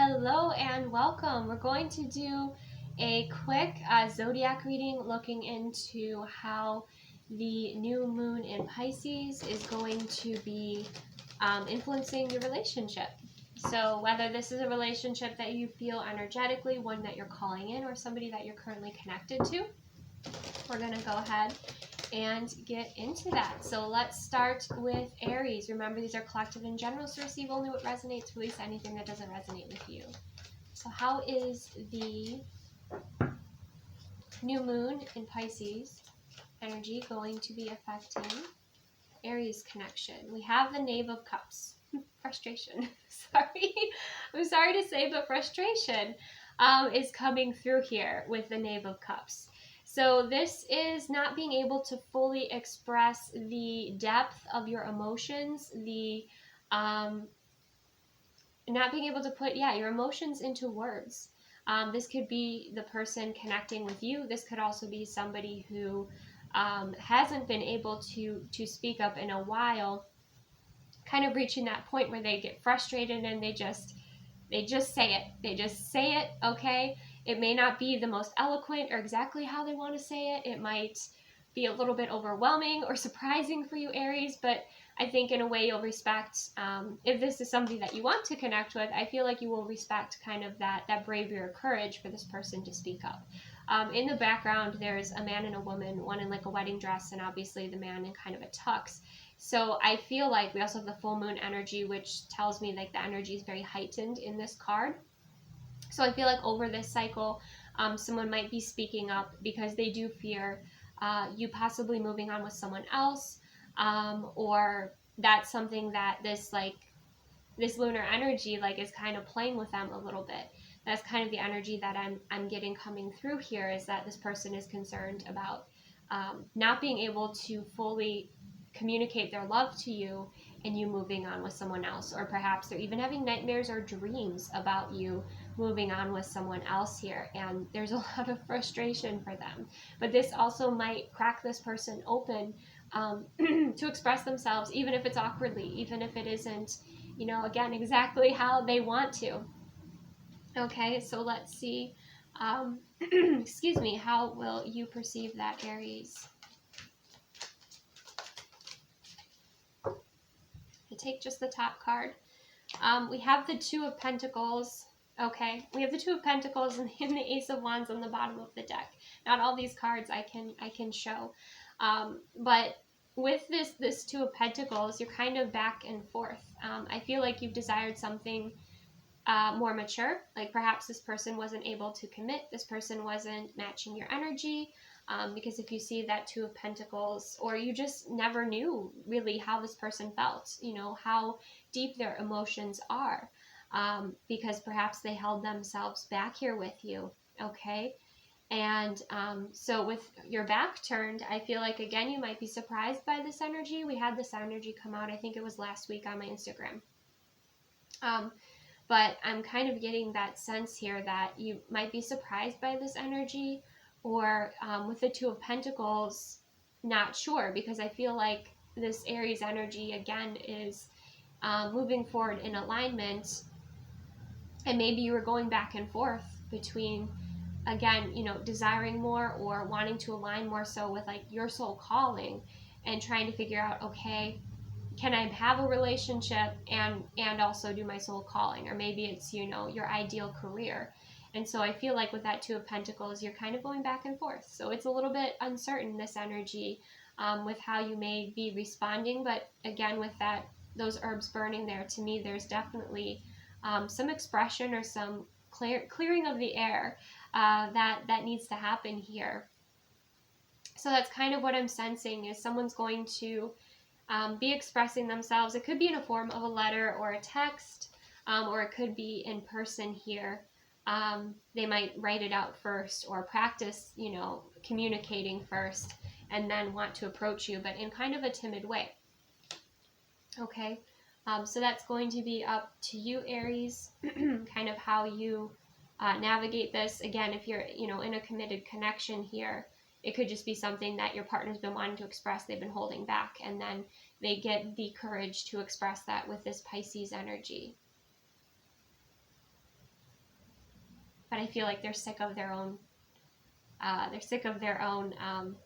Hello and welcome. We're going to do a quick zodiac reading looking into how the new moon in Pisces is going to be influencing your relationship. So whether this is a relationship that you feel energetically, one that you're calling in, or somebody that you're currently connected to, we're going to go ahead and get into that. So let's start with Aries. Remember, these are collective and general, so receive only what resonates, release anything that doesn't resonate with you. So how is the new moon in Pisces energy going to be affecting Aries connection? We have the Knave of Cups. Frustration. I'm sorry to say, but frustration is coming through here with the Knave of Cups. So this is not being able to fully express the depth of your emotions, not being able to put, your emotions into words. This could be the person connecting with you. This could also be somebody who hasn't been able to speak up in a while, kind of reaching that point where they get frustrated and they just say it. They just say it, okay? It may not be the most eloquent or exactly how they want to say it. It might be a little bit overwhelming or surprising for you, Aries, but I think in a way you'll respect, if this is somebody that you want to connect with, I feel like you will respect kind of that bravery or courage for this person to speak up. In the background, there's a man and a woman, one in like a wedding dress, and obviously the man in kind of a tux. So I feel like we also have the full moon energy, which tells me like the energy is very heightened in this card. So I feel like over this cycle, someone might be speaking up because they do fear you possibly moving on with someone else, or that's something that this lunar energy like is kind of playing with them a little bit. That's kind of the energy that I'm getting coming through here, is that this person is concerned about not being able to fully communicate their love to you and you moving on with someone else, or perhaps they're even having nightmares or dreams about you moving on with someone else here, and there's a lot of frustration for them. But this also might crack this person open to express themselves, even if it's awkwardly, even if it isn't, again, exactly how they want to. Okay, so let's see, excuse me, how will you perceive that, Aries? I take just the top card. We have the Two of Pentacles. Okay, we have the Two of Pentacles and the Ace of Wands on the bottom of the deck. Not all these cards I can show, but with this Two of Pentacles, you're kind of back and forth. I feel like you've desired something more mature, like perhaps this person wasn't able to commit, this person wasn't matching your energy, because if you see that Two of Pentacles, or you just never knew really how this person felt, how deep their emotions are, because perhaps they held themselves back here with you, okay? And so with your back turned, I feel like, again, you might be surprised by this energy. We had this energy come out, I think it was last week on my Instagram. But I'm kind of getting that sense here that you might be surprised by this energy, or with the Two of Pentacles, not sure, because I feel like this Aries energy, again, is moving forward in alignment, and maybe you were going back and forth between, again, desiring more or wanting to align more so with like your soul calling, and trying to figure out, okay, can I have a relationship and also do my soul calling? Or maybe it's, your ideal career. And so I feel like with that Two of Pentacles, you're kind of going back and forth. So it's a little bit uncertain, this energy, with how you may be responding. But again, with those herbs burning there, to me, there's definitely some expression or some clearing of the air that needs to happen here. So that's kind of what I'm sensing, is someone's going to be expressing themselves. It could be in a form of a letter or a text, or it could be in person here. They might write it out first, or practice, communicating first, and then want to approach you, but in kind of a timid way. Okay, so that's going to be up to you, Aries, kind of how you navigate this. Again, if you're, in a committed connection here, it could just be something that your partner's been wanting to express, they've been holding back, and then they get the courage to express that with this Pisces energy. but I feel like they're sick of their own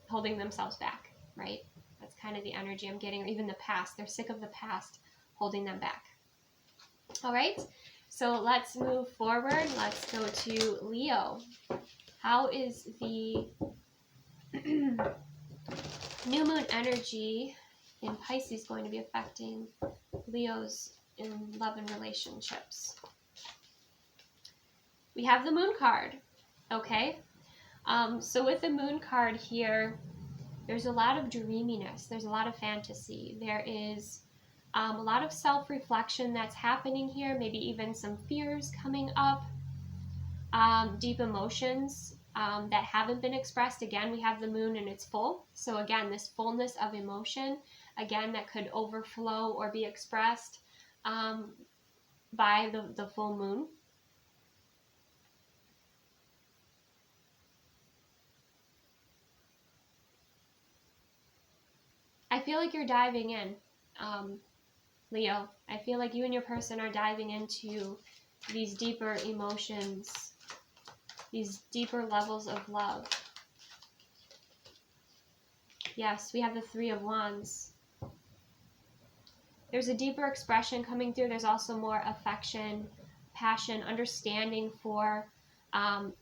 holding themselves back, right? That's kind of the energy I'm getting, or even the past. They're sick of the past holding them back. All right, so let's move forward. Let's go to Leo. How is the new moon energy in Pisces going to be affecting Leos in love and relationships? We have the moon card, okay? So with the moon card here, there's a lot of dreaminess. There's a lot of fantasy. There is a lot of self-reflection that's happening here, maybe even some fears coming up, deep emotions that haven't been expressed. Again, we have the moon and it's full. So again, this fullness of emotion, again, that could overflow or be expressed by the full moon. I feel like you're diving in, Leo. I feel like you and your person are diving into these deeper emotions, these deeper levels of love. Yes, we have the Three of Wands. There's a deeper expression coming through. There's also more affection, passion, understanding for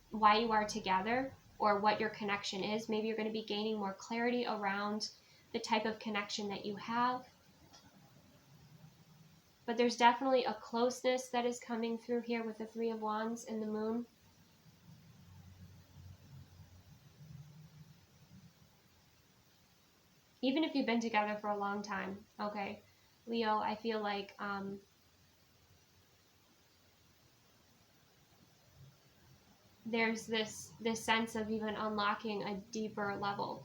why you are together or what your connection is. Maybe you're going to be gaining more clarity around the type of connection that you have. But there's definitely a closeness that is coming through here with the Three of Wands and the moon. Even if you've been together for a long time, okay, Leo, I feel like there's this sense of even unlocking a deeper level,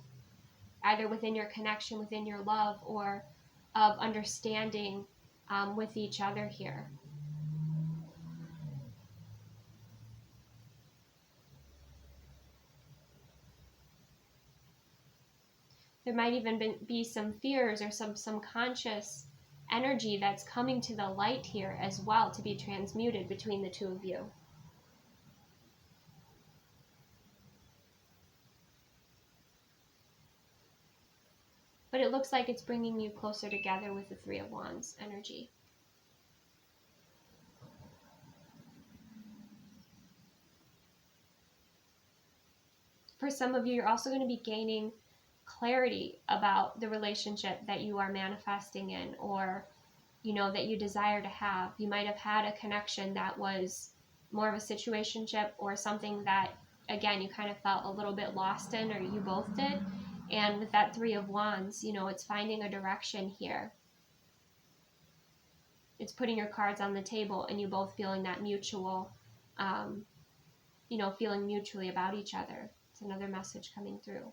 either within your connection, within your love, or of understanding with each other here. There might even be some fears or some conscious energy that's coming to the light here as well to be transmuted between the two of you. But it looks like it's bringing you closer together with the Three of Wands energy. For some of you, you're also going to be gaining clarity about the relationship that you are manifesting in, or that you desire to have. You might have had a connection that was more of a situationship, or something that, again, you kind of felt a little bit lost in, or you both did. And with that Three of Wands, it's finding a direction here. It's putting your cards on the table and you both feeling that mutual, feeling mutually about each other. It's another message coming through.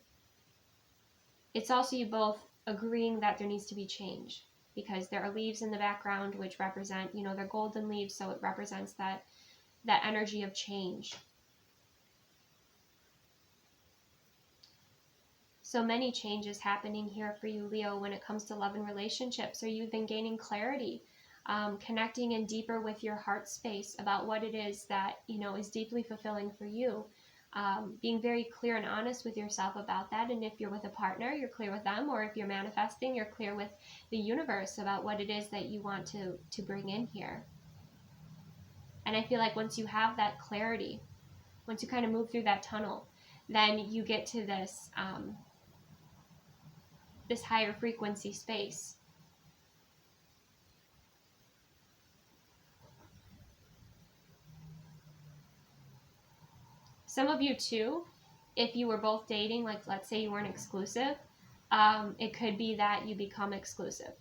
It's also you both agreeing that there needs to be change, because there are leaves in the background which represent, they're golden leaves, so it represents that energy of change. So many changes happening here for you, Leo, when it comes to love and relationships. Or you've been gaining clarity, connecting in deeper with your heart space about what it is that, is deeply fulfilling for you. Being very clear and honest with yourself about that. And if you're with a partner, you're clear with them. Or if you're manifesting, you're clear with the universe about what it is that you want to bring in here. And I feel like once you have that clarity, once you kind of move through that tunnel, then you get to this this higher frequency space. Some of you too, if you were both dating, like let's say you weren't exclusive, it could be that you become exclusive,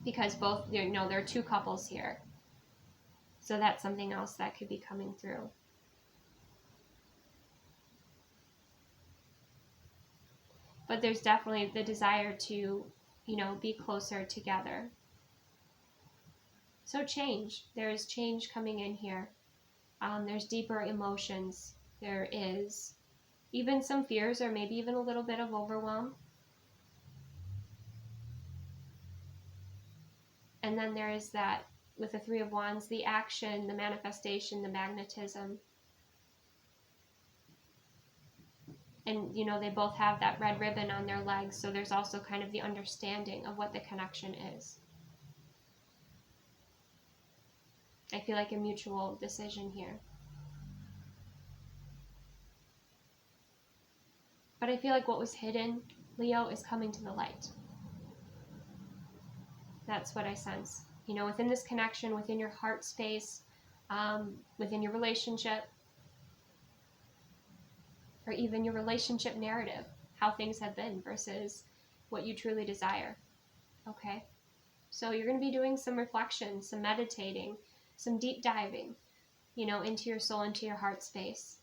because both, there are two couples here. So that's something else that could be coming through. But there's definitely the desire to, be closer together. So change. There is change coming in here. There's deeper emotions. There is even some fears, or maybe even a little bit of overwhelm. And then there is that, with the Three of Wands, the action, the manifestation, the magnetism. And, you know, they both have that red ribbon on their legs, so there's also kind of the understanding of what the connection is. I feel like a mutual decision here. But I feel like what was hidden, Leo, is coming to the light. That's what I sense. You know, within this connection, within your heart space, within your relationship, or even your relationship narrative, how things have been versus what you truly desire. Okay? So you're going to be doing some reflection, some meditating, some deep diving, you know, into your soul, into your heart space.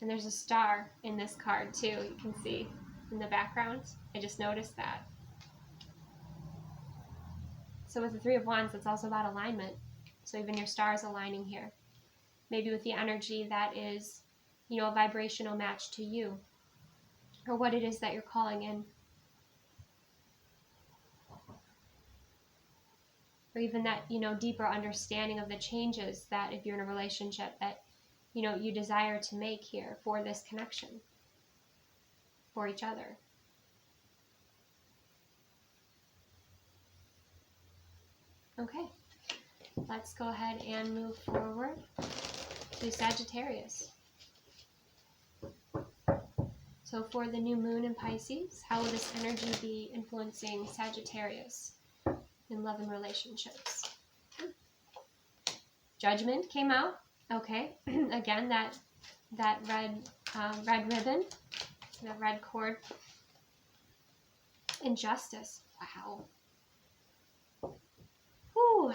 And there's a star in this card too, you can see in the background. I just noticed that. So with the Three of Wands, it's also about alignment. So even your star is aligning here. Maybe with the energy that is, you know, a vibrational match to you, or what it is that you're calling in. Or even that, you know, deeper understanding of the changes that, if you're in a relationship, that, you know, you desire to make here for this connection, for each other. Okay, let's go ahead and move forward to Sagittarius. So for the new moon in Pisces, how will this energy be influencing Sagittarius in love and relationships? Judgment came out. Okay, again, that red ribbon, that red cord. Injustice. Wow. Whew,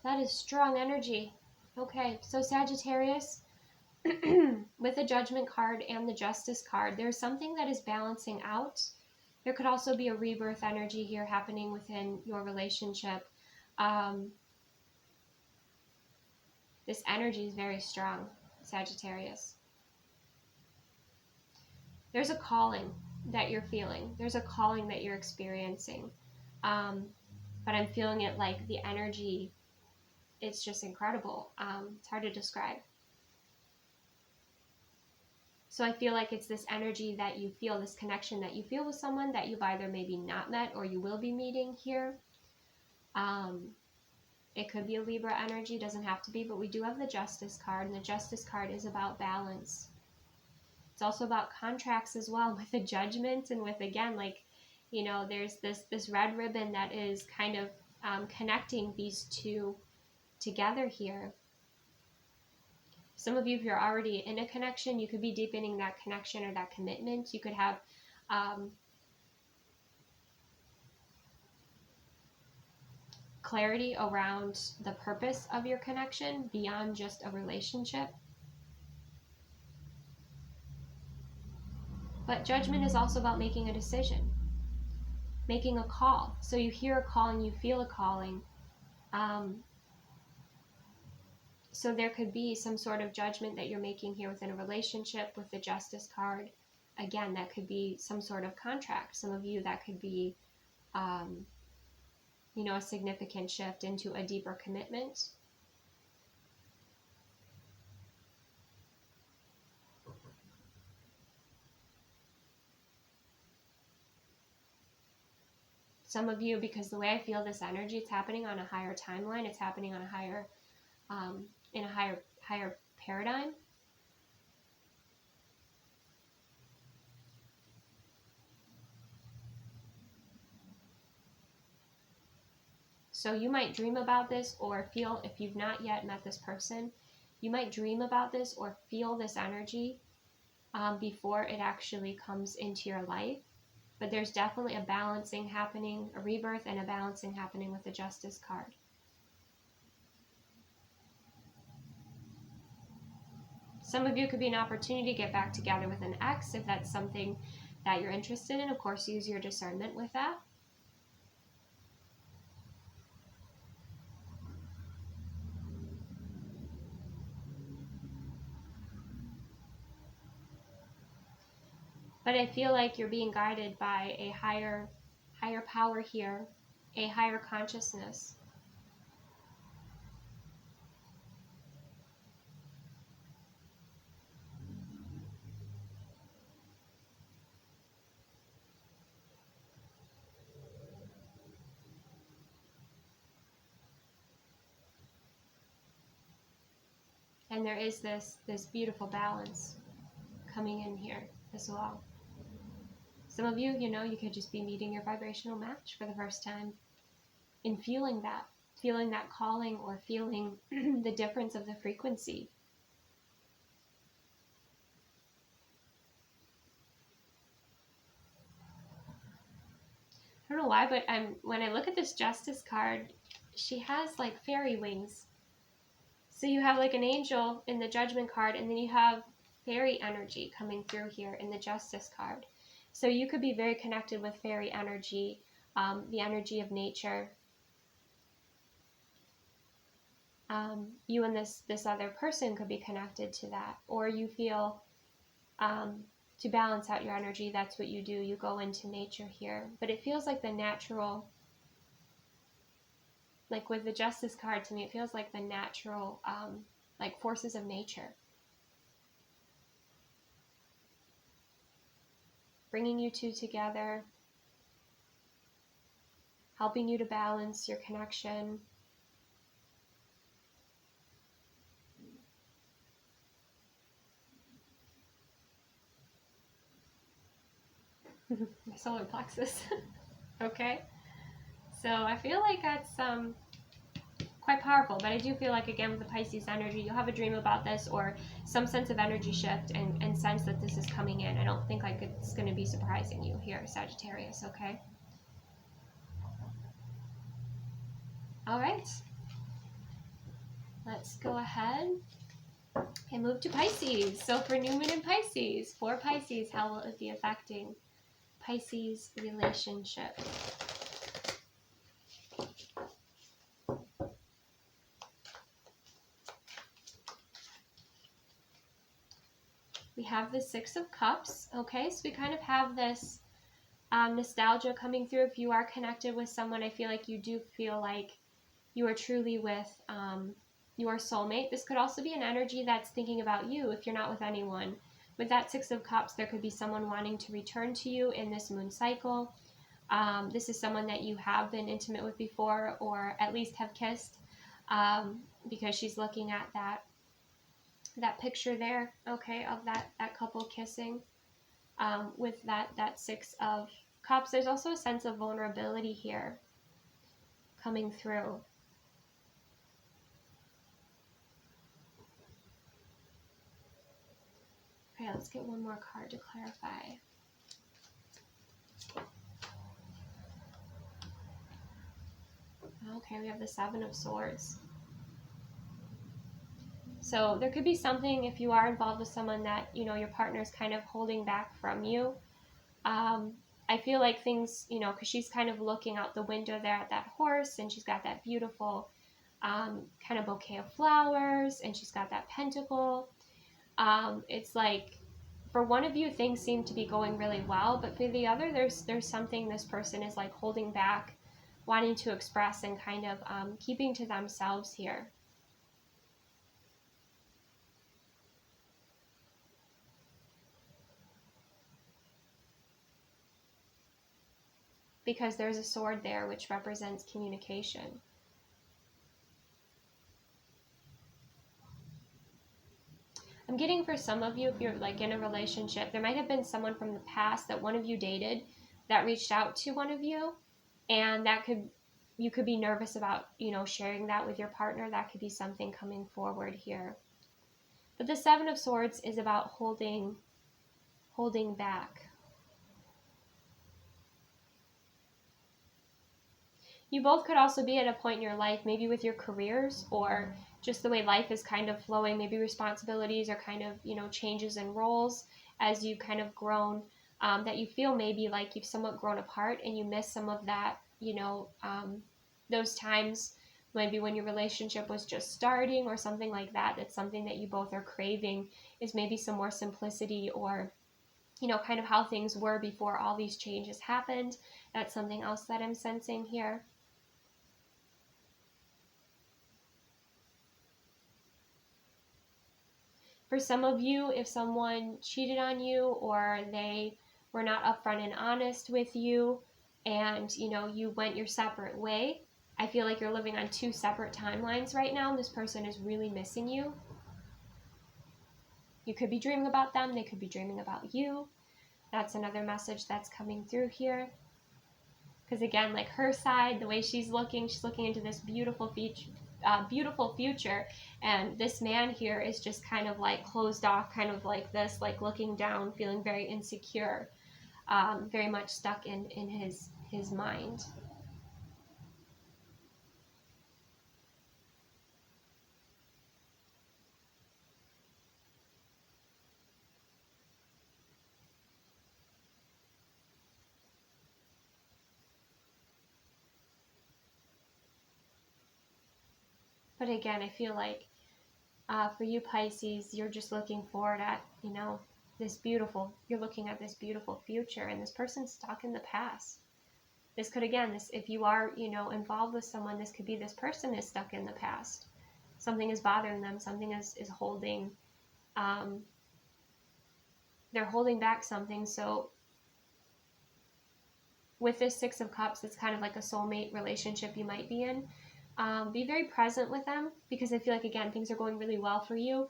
that is strong energy. Okay, so Sagittarius, with the Judgment card and the Justice card, there's something that is balancing out. There could also be a rebirth energy here happening within your relationship. This energy is very strong, Sagittarius. There's a calling that you're feeling. There's a calling that you're experiencing. But I'm feeling it like the energy, it's just incredible. It's hard to describe. So I feel like it's this energy that you feel, this connection that you feel with someone that you've either maybe not met or you will be meeting here. It could be a Libra energy, doesn't have to be, but we do have the Justice card, and the Justice card is about balance. It's also about contracts as well, with the Judgment, and with, again, like, you know, there's this red ribbon that is kind of connecting these two together here. Some of you, if you're already in a connection, you could be deepening that connection or that commitment. You could have clarity around the purpose of your connection beyond just a relationship. But Judgment is also about making a decision, making a call. So you hear a calling, you feel a calling. So there could be some sort of judgment that you're making here within a relationship with the Justice card. Again, that could be some sort of contract. Some of you, that could be, you know, a significant shift into a deeper commitment. Some of you, because the way I feel this energy, it's happening on a higher timeline. It's happening on a higher, in a higher paradigm. So you might dream about this or feel, if you've not yet met this person, you might dream about this or feel this energy before it actually comes into your life. But there's definitely a balancing happening, a rebirth and a balancing happening with the Justice card. Some of you could be an opportunity to get back together with an ex if that's something that you're interested in. Of course, use your discernment with that. But I feel like you're being guided by a higher power here, a higher consciousness. And there is this beautiful balance coming in here as well. Some of you, you could just be meeting your vibrational match for the first time and feeling that calling, or feeling the difference of the frequency. I don't know why, but when I look at this Justice card, she has like fairy wings. So you have like an angel in the Judgment card, and then you have fairy energy coming through here in the Justice card. So you could be very connected with fairy energy, the energy of nature. You and this other person could be connected to that, or you feel to balance out your energy, that's what you do. You go into nature here, but it feels like the natural, like with the Justice card, to me, it feels like the natural, like forces of nature, bringing you two together, helping you to balance your connection. My solar plexus. Okay, so I feel like that's quite powerful, but I do feel like, again, with the Pisces energy, you'll have a dream about this, or some sense of energy shift, and sense that this is coming in. I don't think like it's going to be surprising you here, Sagittarius. Okay, all right, let's go ahead and move to Pisces. So for new moon in Pisces, for Pisces, how will it be affecting Pisces relationship? We have the Six of Cups. Okay, so we kind of have this nostalgia coming through. If you are connected with someone, I feel like you do feel like you are truly with your soulmate. This could also be an energy that's thinking about you if you're not with anyone. With that Six of Cups, there could be someone wanting to return to you in this moon cycle. This is someone that you have been intimate with before, or at least have kissed, because she's looking at that picture there, okay, of that couple kissing. With that Six of Cups, there's also a sense of vulnerability here coming through. Okay, let's get one more card to clarify. Okay, we have the Seven of Swords. So there could be something, if you are involved with someone, that, your partner's kind of holding back from you. I feel like things, because she's kind of looking out the window there at that horse, and she's got that beautiful kind of bouquet of flowers, and she's got that pentacle. It's like, for one of you, things seem to be going really well, but for the other, there's something this person is like holding back, wanting to express, and kind of keeping to themselves here. Because there's a sword there, which represents communication. I'm getting, for some of you, if you're like in a relationship, there might have been someone from the past that one of you dated that reached out to one of you, and you could be nervous about, sharing that with your partner. That could be something coming forward here. But the Seven of Swords is about holding back. You both could also be at a point in your life, maybe with your careers, or just the way life is kind of flowing, maybe responsibilities, or kind of, changes in roles as you kind of grown, that you feel maybe like you've somewhat grown apart, and you miss some of that, those times maybe when your relationship was just starting, or something like that. That's something that you both are craving, is maybe some more simplicity, or kind of how things were before all these changes happened. That's something else that I'm sensing here. For some of you, if someone cheated on you, or they were not upfront and honest with you, and you went your separate way, I feel like you're living on two separate timelines right now, and this person is really missing you. You could be dreaming about them. They could be dreaming about you. That's another message that's coming through here. Because again, like her side, the way she's looking into this beautiful future, and this man here is just kind of like closed off, kind of like this, like looking down, feeling very insecure, very much stuck in his mind. But again, I feel like for you Pisces, you're just looking forward at, you know, you're looking at this beautiful future, and this person's stuck in the past. This could, again, if you are, you know, involved with someone, this could be this person is stuck in the past. Something is bothering them. Something is holding, they're holding back something. So with this Six of Cups, it's kind of like a soulmate relationship you might be in. Be very present with them, because I feel like, again, things are going really well for you.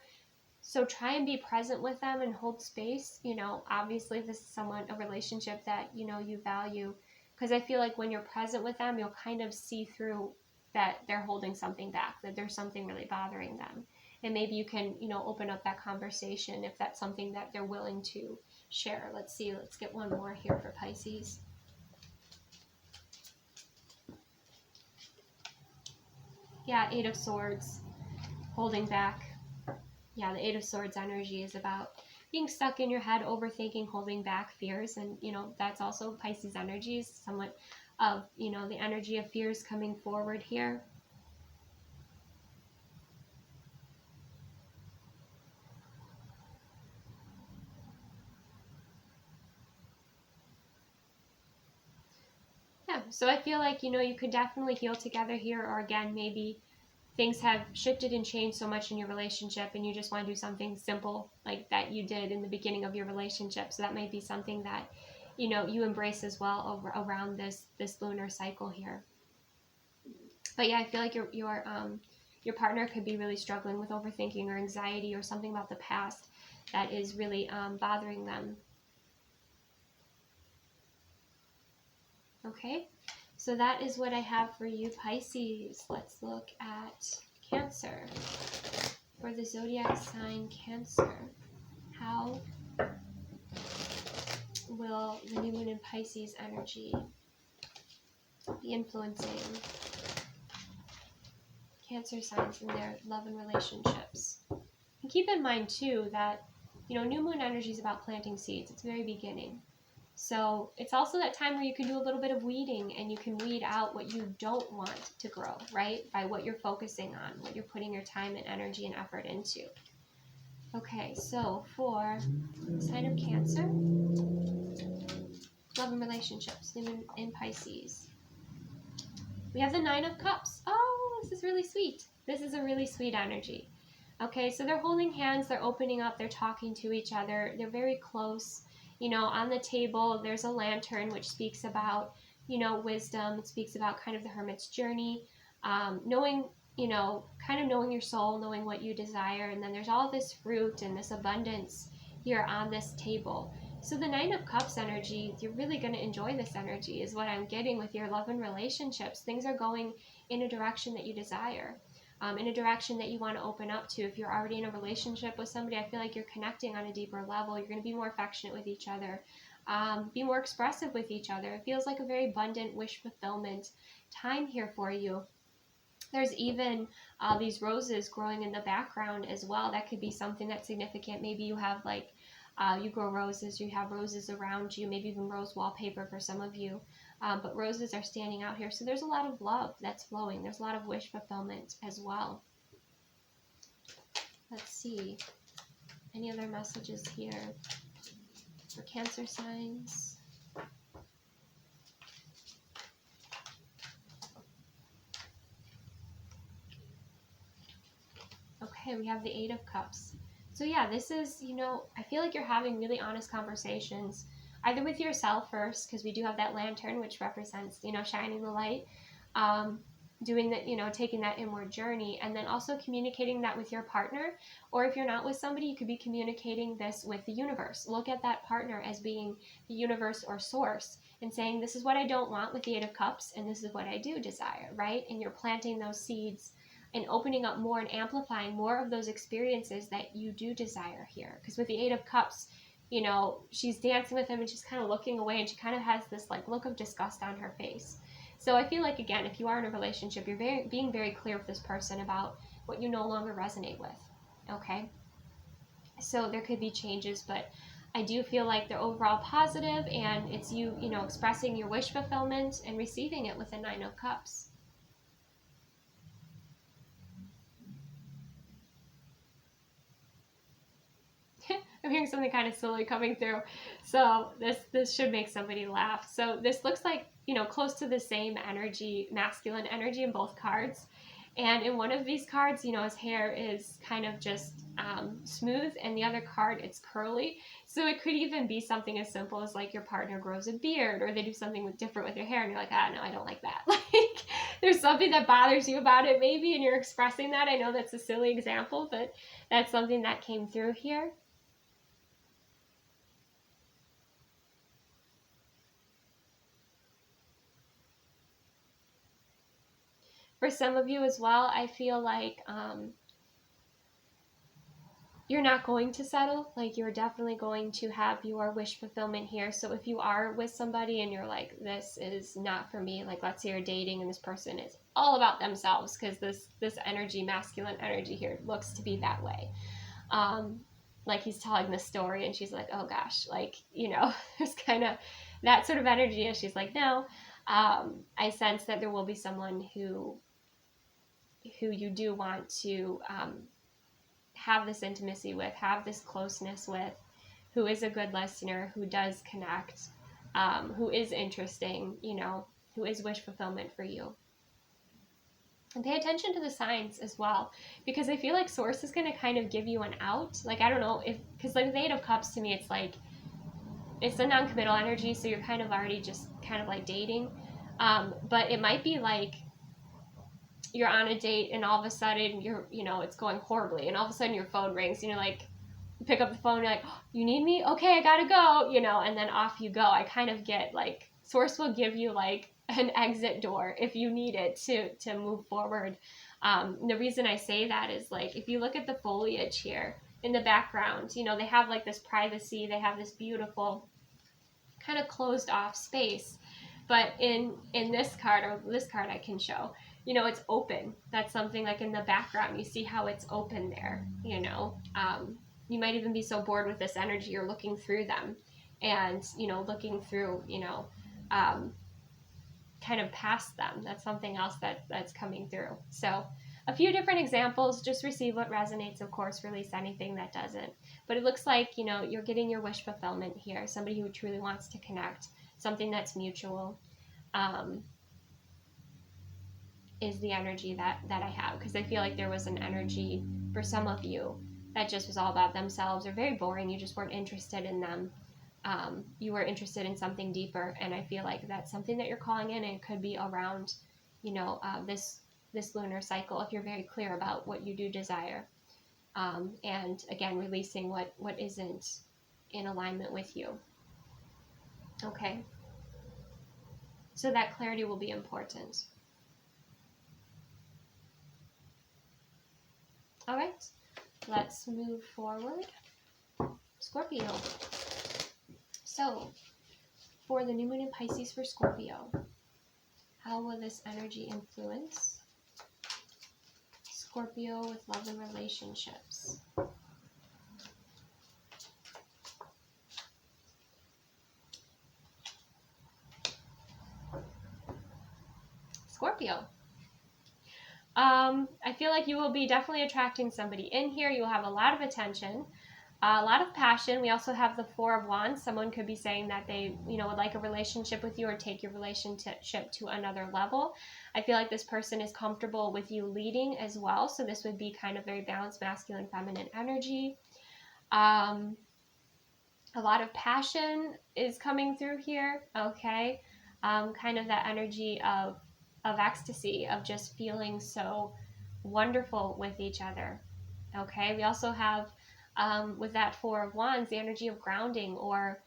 So try and be present with them and hold space. You know, obviously this is a relationship that, you know, you value, because I feel like when you're present with them, you'll kind of see through that they're holding something back, that there's something really bothering them. And maybe you can, you know, open up that conversation if that's something that they're willing to share. Let's see, let's get one more here for Pisces. Yeah, Eight of Swords, holding back. Yeah, the Eight of Swords energy is about being stuck in your head, overthinking, holding back fears. And, you know, that's also Pisces energy, is somewhat of, you know, the energy of fears coming forward here. Yeah, so I feel like, you know, you could definitely heal together here, or again, maybe things have shifted and changed so much in your relationship and you just want to do something simple like that you did in the beginning of your relationship. So that might be something that, you know, you embrace as well around this lunar cycle here. But yeah, I feel like your partner could be really struggling with overthinking or anxiety or something about the past that is really bothering them. Okay, so that is what I have for you, Pisces. Let's look at Cancer. For the zodiac sign Cancer, how will the new moon in Pisces energy be influencing Cancer signs in their love and relationships? And keep in mind too that, you know, new moon energy is about planting seeds. It's very beginning. So it's also that time where you can do a little bit of weeding, and you can weed out what you don't want to grow, right? By what you're focusing on, what you're putting your time and energy and effort into. Okay, so for sign of Cancer, love and relationships in Pisces, we have the Nine of Cups. Oh, this is really sweet. This is a really sweet energy. Okay, so they're holding hands, they're opening up, they're talking to each other, they're very close. You know, on the table, there's a lantern, which speaks about, you know, wisdom. It speaks about kind of the hermit's journey, knowing, you know, kind of knowing your soul, knowing what you desire. And then there's all this fruit and this abundance here on this table. So the Nine of Cups energy, you're really going to enjoy this energy is what I'm getting with your love and relationships. Things are going in a direction that you desire. In a direction that you want to open up to. If you're already in a relationship with somebody, I feel like you're connecting on a deeper level. You're going to be more affectionate with each other, be more expressive with each other. It feels like a very abundant wish fulfillment time here for you. There's even these roses growing in the background as well. That could be something that's significant. Maybe you have like, you grow roses, you have roses around you, maybe even rose wallpaper for some of you. But roses are standing out here. So there's a lot of love that's flowing. There's a lot of wish fulfillment as well. Let's see. Any other messages here for Cancer signs? Okay, we have the Eight of Cups. So yeah, this is, you know, I feel like you're having really honest conversations, either with yourself first, because we do have that lantern, which represents, you know, shining the light. doing that, taking that inward journey, and then also communicating that with your partner. Or if you're not with somebody, you could be communicating this with the universe. Look at that partner as being the universe or source and saying, this is what I don't want with the Eight of Cups, and this is what I do desire, right? And you're planting those seeds and opening up more and amplifying more of those experiences that you do desire here. Because with the Eight of Cups, she's dancing with him and she's kind of looking away, and she kind of has this like look of disgust on her face. So I feel like, again, if you are in a relationship, you're being very clear with this person about what you no longer resonate with, okay? So there could be changes, but I do feel like they're overall positive, and it's you, expressing your wish fulfillment and receiving it with the Nine of Cups. I'm hearing something kind of silly coming through. So this should make somebody laugh. So this looks like, close to the same energy, masculine energy in both cards. And in one of these cards, his hair is kind of just smooth, and the other card, it's curly. So it could even be something as simple as like your partner grows a beard, or they do something different with their hair, and you're like, no, I don't like that. Like there's something that bothers you about it maybe, and you're expressing that. I know that's a silly example, but that's something that came through here. For some of you as well, I feel like you're not going to settle. Like you're definitely going to have your wish fulfillment here. So if you are with somebody and you're like, this is not for me, like let's say you're dating and this person is all about themselves, because this energy, masculine energy here, looks to be that way. Like he's telling the story and she's like, oh gosh, like, there's kind of that sort of energy, and she's like, no. I sense that there will be someone who you do want to have this intimacy with, have this closeness with, who is a good listener, who does connect, who is interesting, who is wish fulfillment for you. And pay attention to the signs as well, because I feel like Source is going to kind of give you an out. Like, I don't know if, because like the Eight of Cups to me, it's like, it's a non-committal energy, so you're kind of already just kind of like dating. But it might be like, you're on a date and all of a sudden it's going horribly, and all of a sudden your phone rings and you're like, you pick up the phone and you're like, oh, you need me? Okay, I gotta go, and then off you go. I kind of get like, Source will give you like an exit door if you need it to move forward. The reason I say that is like, if you look at the foliage here in the background, they have like this privacy, they have this beautiful kind of closed off space. But in this card, or this card I can show, it's open. That's something like in the background, you see how it's open there, you might even be so bored with this energy, you're looking through them and, looking through, kind of past them. That's something else that's coming through. So a few different examples, just receive what resonates, of course, release anything that doesn't. But it looks like, you're getting your wish fulfillment here, somebody who truly wants to connect, something that's mutual. Is the energy that I have, because I feel like there was an energy for some of you that just was all about themselves, or very boring. You just weren't interested in them. You were interested in something deeper, and I feel like that's something that you're calling in, and it could be around, this lunar cycle, if you're very clear about what you do desire, and again, releasing what isn't in alignment with you. Okay, so that clarity will be important. All right, let's move forward. Scorpio. So, for the new moon in Pisces for Scorpio, how will this energy influence Scorpio with love and relationships? Scorpio. I feel like you will be definitely attracting somebody in here. You will have a lot of attention, a lot of passion. We also have the Four of Wands. Someone could be saying that they, would like a relationship with you or take your relationship to another level. I feel like this person is comfortable with you leading as well. So this would be kind of very balanced masculine, feminine energy. A lot of passion is coming through here. Okay. Kind of that energy of of ecstasy, of just feeling so wonderful with each other. Okay, we also have with that Four of Wands, the energy of grounding, or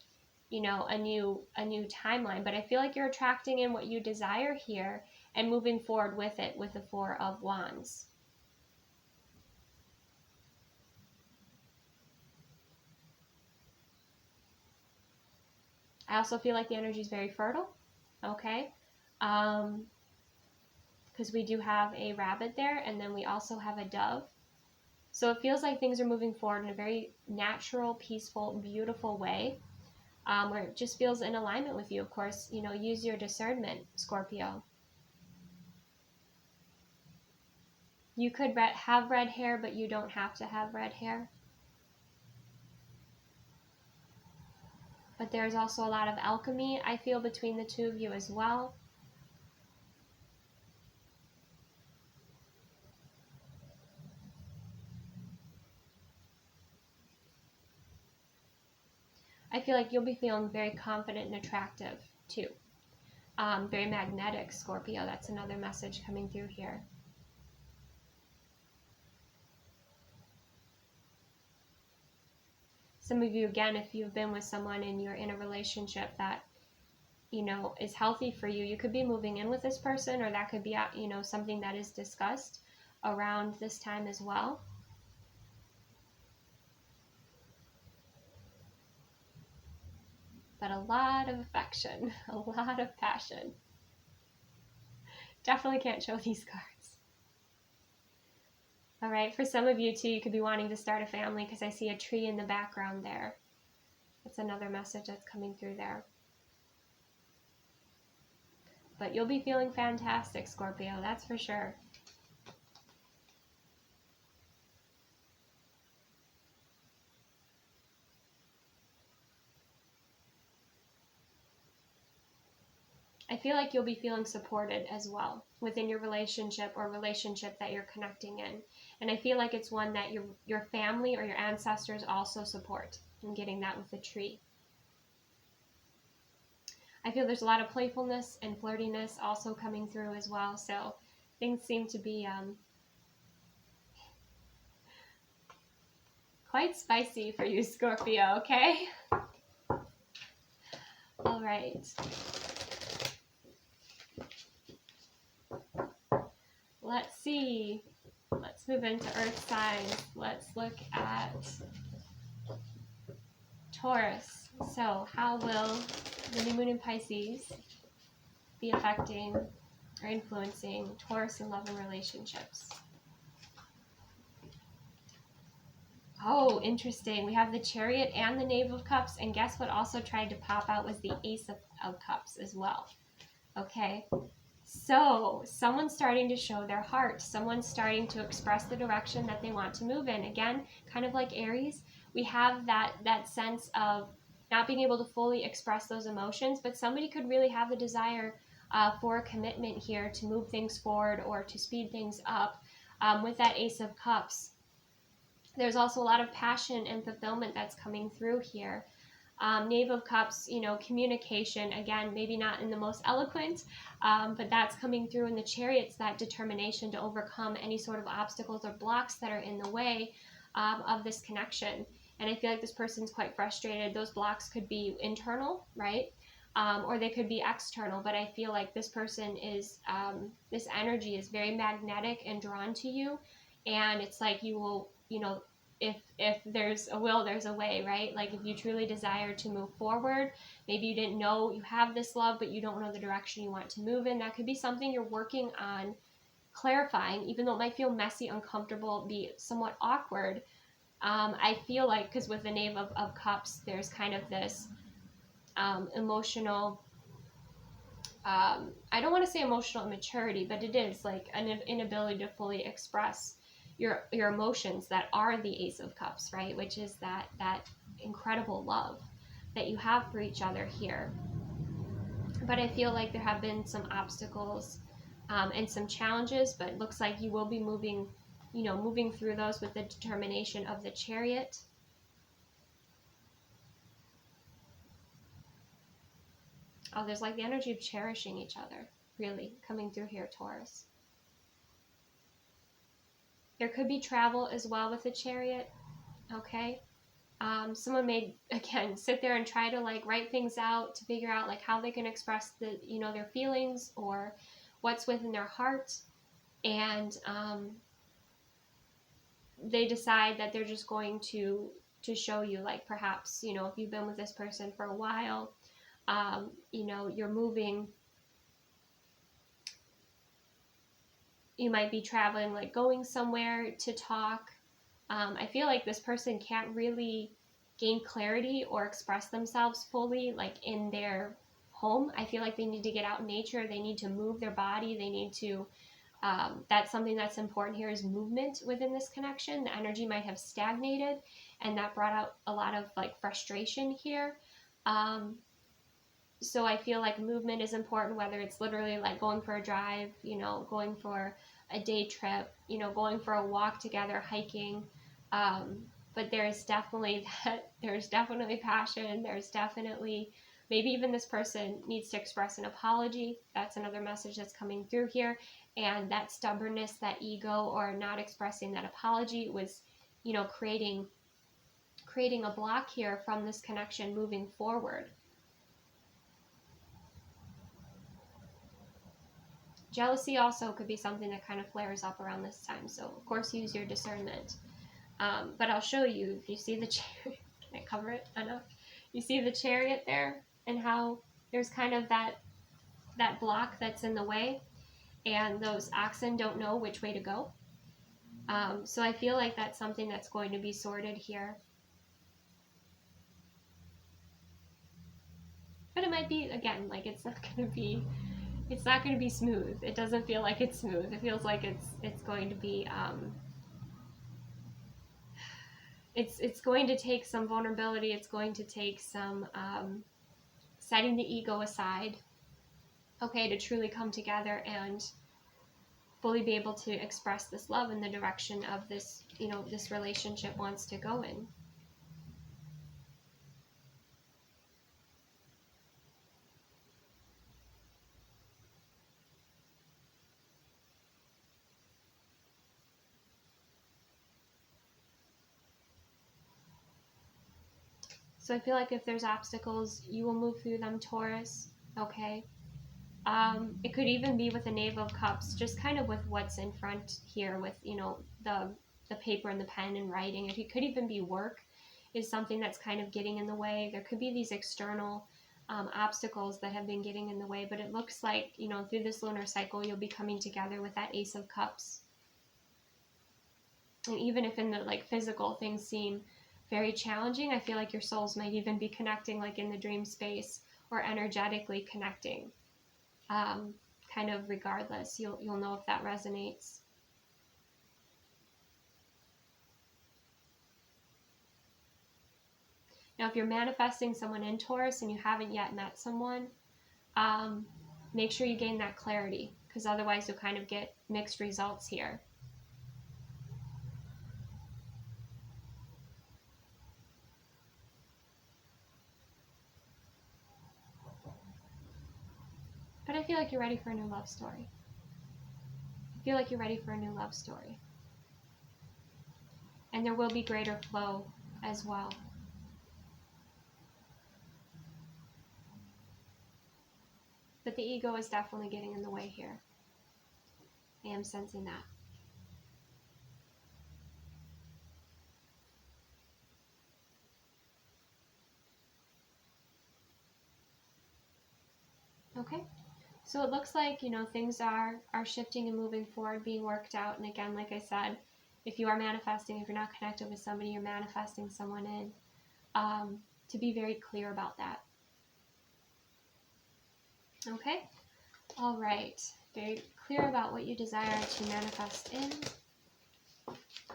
a new timeline. But I feel like you're attracting in what you desire here and moving forward with it with the Four of Wands. I also feel like the energy is very fertile, okay? Because we do have a rabbit there, and then we also have a dove. So it feels like things are moving forward in a very natural, peaceful, beautiful way, where it just feels in alignment with you. Of course, use your discernment, Scorpio. You could have red hair, but you don't have to have red hair. But there's also a lot of alchemy, I feel, between the two of you as well. I feel like you'll be feeling very confident and attractive, too. Very magnetic, Scorpio. That's another message coming through here. Some of you, again, if you've been with someone and you're in a relationship that, is healthy for you, you could be moving in with this person, or that could be, something that is discussed around this time as well. But a lot of affection, a lot of passion. Definitely can't show these cards. All right, for some of you too, you could be wanting to start a family because I see a tree in the background there. That's another message that's coming through there. But you'll be feeling fantastic, Scorpio, that's for sure. I feel like you'll be feeling supported as well within your relationship or relationship that you're connecting in. And I feel like it's one that your family or your ancestors also support. I'm getting that with the tree. I feel there's a lot of playfulness and flirtiness also coming through as well. So things seem to be quite spicy for you, Scorpio, okay? All right. Let's see. Let's move into Earth signs. Let's look at Taurus. So how will the new moon in Pisces be affecting or influencing Taurus in love and relationships? Oh, interesting. We have the Chariot and the Knave of Cups, and guess what also tried to pop out was the Ace of Cups as well. Okay. So someone's starting to show their heart. Someone's starting to express the direction that they want to move in. Again, kind of like Aries, we have that sense of not being able to fully express those emotions, but somebody could really have the desire for a commitment here to move things forward or to speed things up with that Ace of Cups. There's also a lot of passion and fulfillment that's coming through here. Knave of Cups, communication, again, maybe not in the most eloquent, but that's coming through in the Chariots, that determination to overcome any sort of obstacles or blocks that are in the way of this connection. And I feel like this person's quite frustrated. Those blocks could be internal, right? Or they could be external, but I feel like this person is, this energy is very magnetic and drawn to you. And it's like you will, if there's a will, there's a way, right? Like if you truly desire to move forward, maybe you didn't know you have this love, but you don't know the direction you want to move in. That could be something you're working on clarifying, even though it might feel messy, uncomfortable, be somewhat awkward. I feel like, because with the Knave of Cups, there's kind of this emotional, I don't want to say emotional immaturity, but it is like an inability to fully express your emotions that are the Ace of Cups, right? Which is that incredible love that you have for each other here. But I feel like there have been some obstacles and some challenges, but it looks like you will be moving through those with the determination of the Chariot. Oh, there's like the energy of cherishing each other, really, coming through here, Taurus. There could be travel as well with the Chariot, okay? Someone may, again, sit there and try to like write things out to figure out like how they can express the, you know, their feelings or what's within their heart. And they decide that they're just going to show you, like perhaps, you know, if you've been with this person for a while, you know, you're moving, you might be traveling, like going somewhere to talk. I feel like this person can't really gain clarity or express themselves fully, like in their home. I feel like they need to get out in nature. They need to move their body. They need to, that's something that's important here, is movement within this connection. The energy might have stagnated, and that brought out a lot of like frustration here. So I feel like movement is important, whether it's literally like going for a drive, you know, going for a day trip, you know, going for a walk together, hiking. But there's definitely there's definitely passion. There's definitely, maybe even this person needs to express an apology. That's another message that's coming through here. And that stubbornness, that ego, or not expressing that apology was, you know, creating a block here from this connection moving forward. Jealousy also could be something that kind of flares up around this time. So, of course, use your discernment. But I'll show you, if you see the Chariot, can I cover it enough? You see the Chariot there, and how there's kind of that block that's in the way, and those oxen don't know which way to go. So I feel like that's something that's going to be sorted here. But it might be, again, like it's not going to be smooth. It doesn't feel like it's smooth. It feels like it's going to be it's going to take some vulnerability. It's going to take some setting the ego aside, okay, to truly come together and fully be able to express this love in the direction of this, you know, this relationship wants to go in. So I feel like if there's obstacles, you will move through them, Taurus, okay? It could even be with the Knave of Cups, just kind of with what's in front here with, you know, the paper and the pen and writing. It could even be work is something that's kind of getting in the way. There could be these external obstacles that have been getting in the way, but it looks like, you know, through this lunar cycle, you'll be coming together with that Ace of Cups. And even if in the like physical things seem very challenging, I feel like your souls might even be connecting like in the dream space, or energetically connecting. Kind of regardless, you'll know if that resonates. Now, if you're manifesting someone in Taurus and you haven't yet met someone, make sure you gain that clarity, because otherwise you'll kind of get mixed results here. But I feel like you're ready for a new love story. I feel like you're ready for a new love story. And there will be greater flow as well. But the ego is definitely getting in the way here. I am sensing that. Okay. So it looks like, you know, things are shifting and moving forward, being worked out. And again, like I said, if you are manifesting, if you're not connected with somebody, you're manifesting someone in, to be very clear about that. Okay? All right. Very clear about what you desire to manifest in,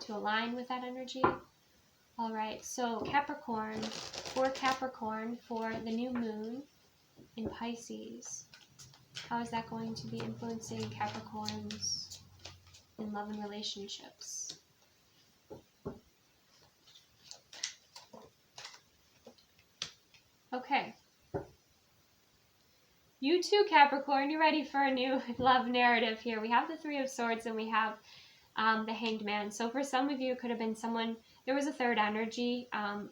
to align with that energy. All right. So Capricorn, for the new moon in Pisces, how is that going to be influencing Capricorns in love and relationships? Okay. You too, Capricorn. You're ready for a new love narrative here. We have the Three of Swords and we have the Hanged Man. So for some of you, it could have been someone, there was a third energy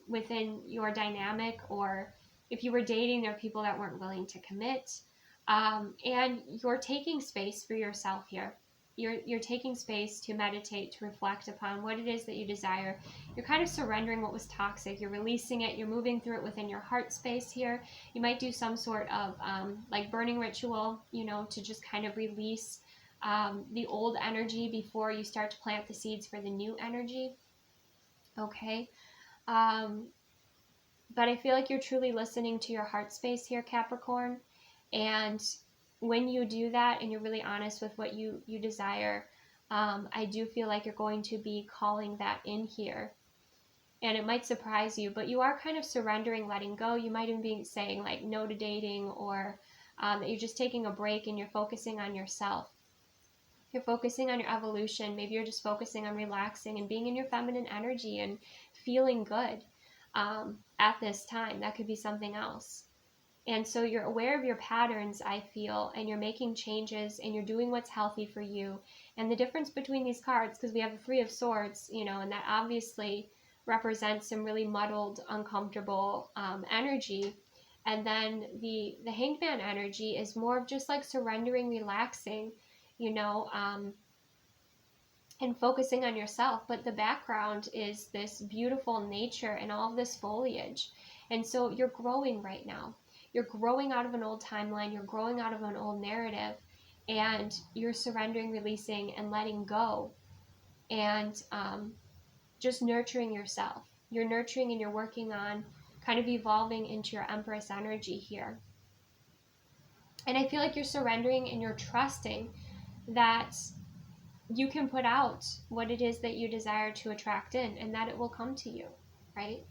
within your dynamic, or if you were dating, there are people that weren't willing to commit. And you're taking space for yourself here. You're taking space to meditate, to reflect upon what it is that you desire. You're kind of surrendering what was toxic. You're releasing it. You're moving through it within your heart space here. You might do some sort of like burning ritual, you know, to just kind of release the old energy before you start to plant the seeds for the new energy. Okay. But I feel like you're truly listening to your heart space here, Capricorn. And when you do that and you're really honest with what you desire, I do feel like you're going to be calling that in here. And it might surprise you, but you are kind of surrendering, letting go. You might even be saying like no to dating, or that you're just taking a break and you're focusing on yourself. You're focusing on your evolution. Maybe you're just focusing on relaxing and being in your feminine energy and feeling good at this time. That could be something else. And so you're aware of your patterns, I feel, and you're making changes and you're doing what's healthy for you. And the difference between these cards, because we have the Three of Swords, you know, and that obviously represents some really muddled, uncomfortable energy. And then the Hanged Man energy is more of just like surrendering, relaxing, you know, and focusing on yourself. But the background is this beautiful nature and all of this foliage. And so you're growing right now. You're growing out of an old timeline. You're growing out of an old narrative, and you're surrendering, releasing, and letting go, and just nurturing yourself. You're nurturing and you're working on kind of evolving into your Empress energy here. And I feel like you're surrendering and you're trusting that you can put out what it is that you desire to attract in, and that it will come to you, right?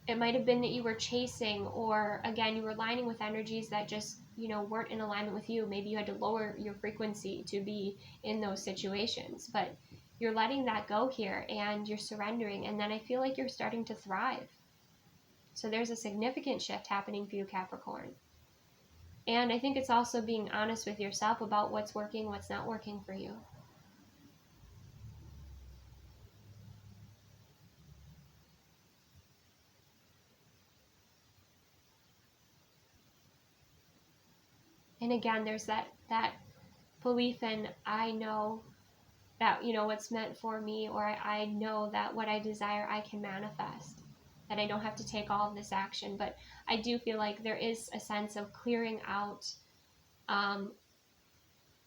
It might have been that you were chasing, or again, you were aligning with energies that just, you know, weren't in alignment with you. Maybe you had to lower your frequency to be in those situations, but you're letting that go here and you're surrendering. And then I feel like you're starting to thrive. So there's a significant shift happening for you, Capricorn. And I think it's also being honest with yourself about what's working, what's not working for you. And again, there's that belief in, I know that, you know, what's meant for me, or I know that what I desire I can manifest, that I don't have to take all of this action. But I do feel like there is a sense of clearing out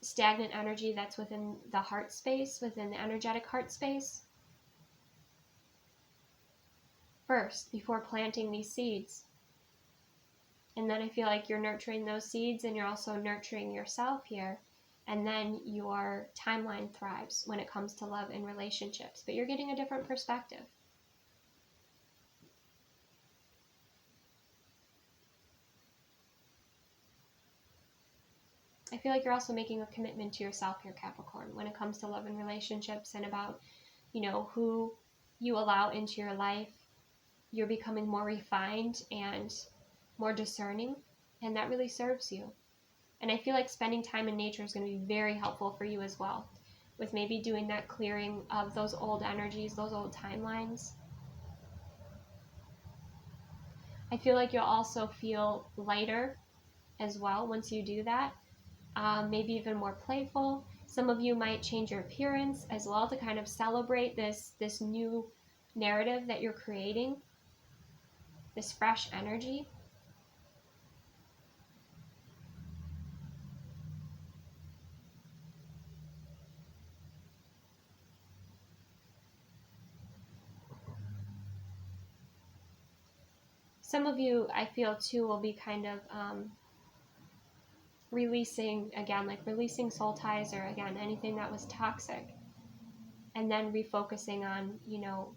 stagnant energy that's within the heart space, within the energetic heart space, first, before planting these seeds. And then I feel like you're nurturing those seeds and you're also nurturing yourself here. And then your timeline thrives when it comes to love and relationships. But you're getting a different perspective. I feel like you're also making a commitment to yourself here, Capricorn, when it comes to love and relationships and about, you know, who you allow into your life. You're becoming more refined and more discerning, and that really serves you. And I feel like spending time in nature is going to be very helpful for you as well, with maybe doing that clearing of those old energies, those old timelines. I feel like you'll also feel lighter as well once you do that, maybe even more playful. Some of you might change your appearance as well to kind of celebrate this new narrative that you're creating, this fresh energy. Some of you, I feel too, will be kind of releasing, again, like releasing soul ties, or again, anything that was toxic, and then refocusing on, you know,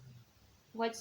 what's